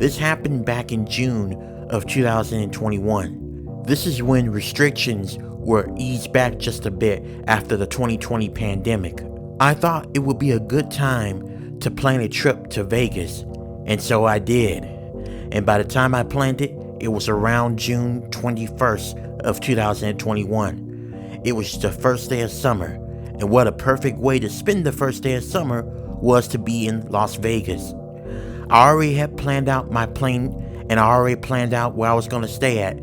This happened back in June of 2021. This is when restrictions were eased back just a bit after the 2020 pandemic. I thought it would be a good time to plan a trip to Vegas, and so I did. And by the time I planned it, it was around June 21st of 2021. It was the first day of summer, and what a perfect way to spend the first day of summer was to be in Las Vegas. I already had planned out my plane, and I already planned out where I was going to stay at.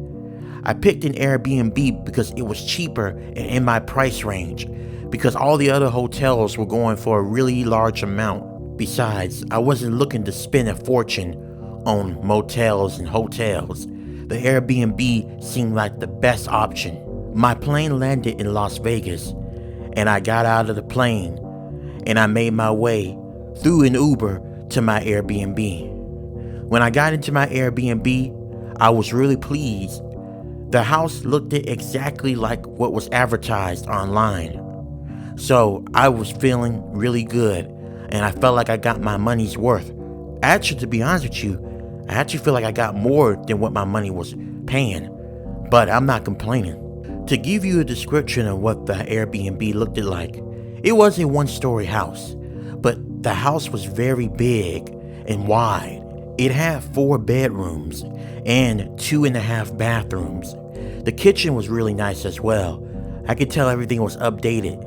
I picked an Airbnb because it was cheaper and in my price range, because all the other hotels were going for a really large amount. Besides, I wasn't looking to spend a fortune on motels and hotels. The Airbnb seemed like the best option. My plane landed in Las Vegas, and I got out of the plane, and I made my way through an Uber to my Airbnb. When I got into my Airbnb, I was really pleased. The house looked exactly like what was advertised online. So I was feeling really good, and I felt like I got my money's worth. Actually, to be honest with you, I actually feel like I got more than what my money was paying, but I'm not complaining. To give you a description of what the Airbnb looked like, it was a one-story house, but the house was very big and wide. It had 4 bedrooms and 2.5 bathrooms. The kitchen was really nice as well. I could tell everything was updated.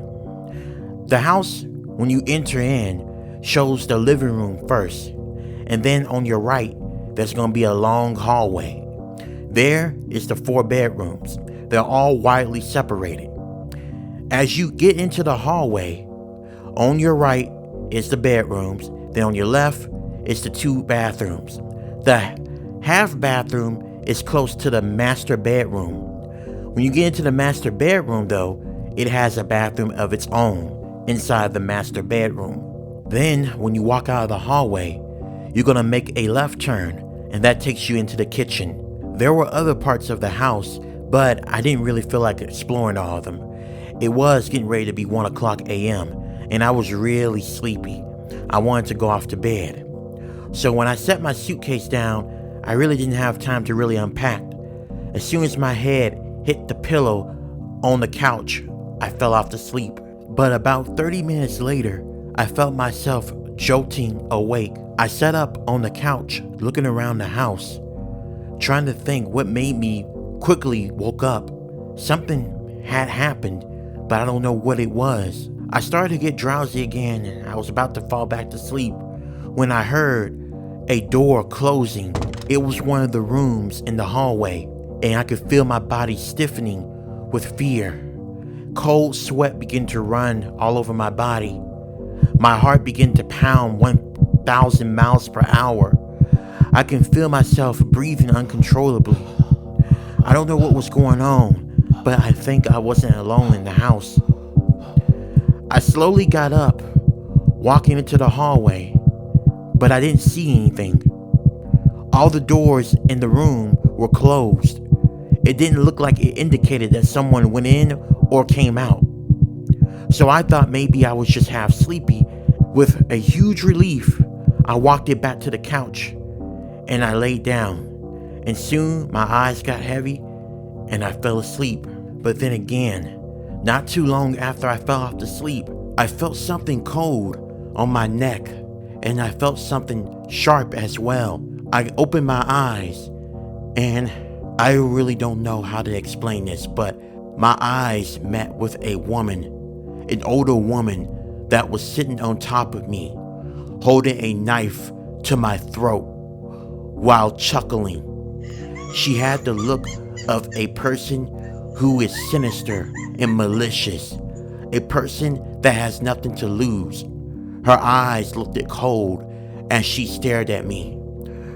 The house, when you enter in, shows the living room first, and then on your right, there's going to be a long hallway. There is the 4 bedrooms. They're all widely separated. As you get into the hallway, on your right is the bedrooms, then on your left is the 2 bathrooms. The half bathroom is close to the master bedroom. When you get into the master bedroom though, it has a bathroom of its own inside the master bedroom. Then when you walk out of the hallway, you're gonna make a left turn, and that takes you into the kitchen. There were other parts of the house, but I didn't really feel like exploring all of them. It was getting ready to be 1 o'clock a.m. and I was really sleepy. I wanted to go off to bed. So when I set my suitcase down, I really didn't have time to really unpack. As soon as my head hit the pillow on the couch, I fell off to sleep. But about 30 minutes later, I felt myself jolting awake. I sat up on the couch, looking around the house, trying to think what made me quickly woke up. Something had happened, but I don't know what it was. I started to get drowsy again, and I was about to fall back to sleep when I heard a door closing. It was one of the rooms in the hallway, and I could feel my body stiffening with fear. Cold sweat began to run all over my body. My heart began to pound 1,000 miles per hour. I can feel myself breathing uncontrollably. I don't know what was going on, but I think I wasn't alone in the house. I slowly got up, walking into the hallway, but I didn't see anything. All the doors in the room were closed. It didn't look like it indicated that someone went in or came out. So I thought maybe I was just half sleepy. With a huge relief, I walked it back to the couch and I laid down. And soon my eyes got heavy and I fell asleep. But then again, not too long after I fell off to sleep, I felt something cold on my neck, and I felt something sharp as well. I opened my eyes, and I really don't know how to explain this, but my eyes met with a woman, an older woman that was sitting on top of me, holding a knife to my throat while chuckling. She had the look of a person who is sinister and malicious, a person that has nothing to lose. Her eyes looked cold as she stared at me,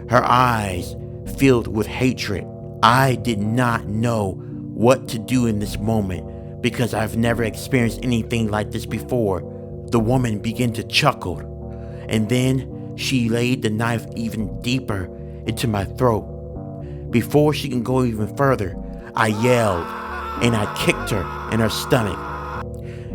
her eyes filled with hatred. I did not know what to do in this moment because I've never experienced anything like this before. The woman began to chuckle, and then she laid the knife even deeper into my throat. Before she can go even further, I yelled and I kicked her in her stomach.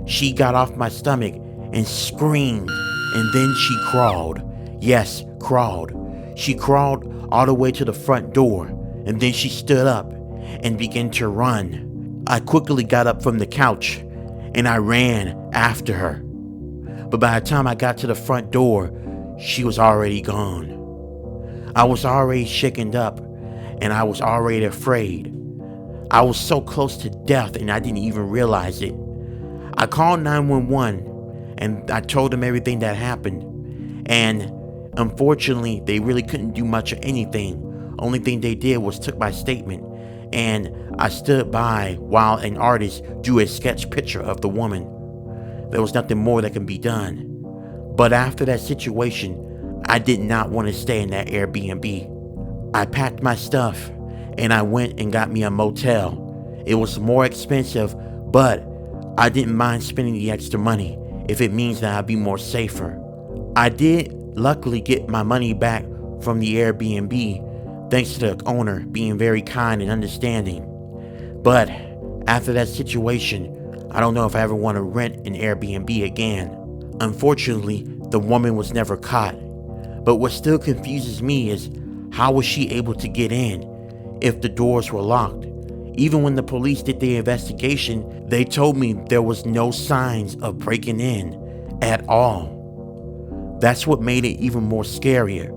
She got off my stomach and screamed, and then she crawled. Yes, crawled. She crawled all the way to the front door, and then she stood up and began to run. I quickly got up from the couch and I ran after her. But by the time I got to the front door, she was already gone. I was already shaken up and I was already afraid. I was so close to death and I didn't even realize it. I called 911 and I told them everything that happened. And unfortunately, they really couldn't do much of anything. Only thing they did was took my statement, and I stood by while an artist drew a sketch picture of the woman. There was nothing more that can be done. But after that situation, I did not want to stay in that Airbnb. I packed my stuff and I went and got me a motel. It was more expensive, but I didn't mind spending the extra money if it means that I'd be more safer. I did luckily get my money back from the Airbnb, thanks to the owner being very kind and understanding. But after that situation, I don't know if I ever want to rent an Airbnb again. Unfortunately, the woman was never caught. But what still confuses me is, how was she able to get in if the doors were locked? Even when the police did the investigation, they told me there was no signs of breaking in at all. That's what made it even more scarier.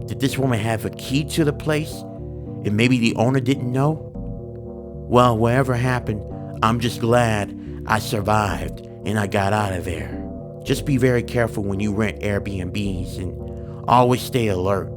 Did this woman have a key to the place and maybe the owner didn't know? Well, whatever happened, I'm just glad I survived and I got out of there. Just be very careful when you rent Airbnbs and always stay alert.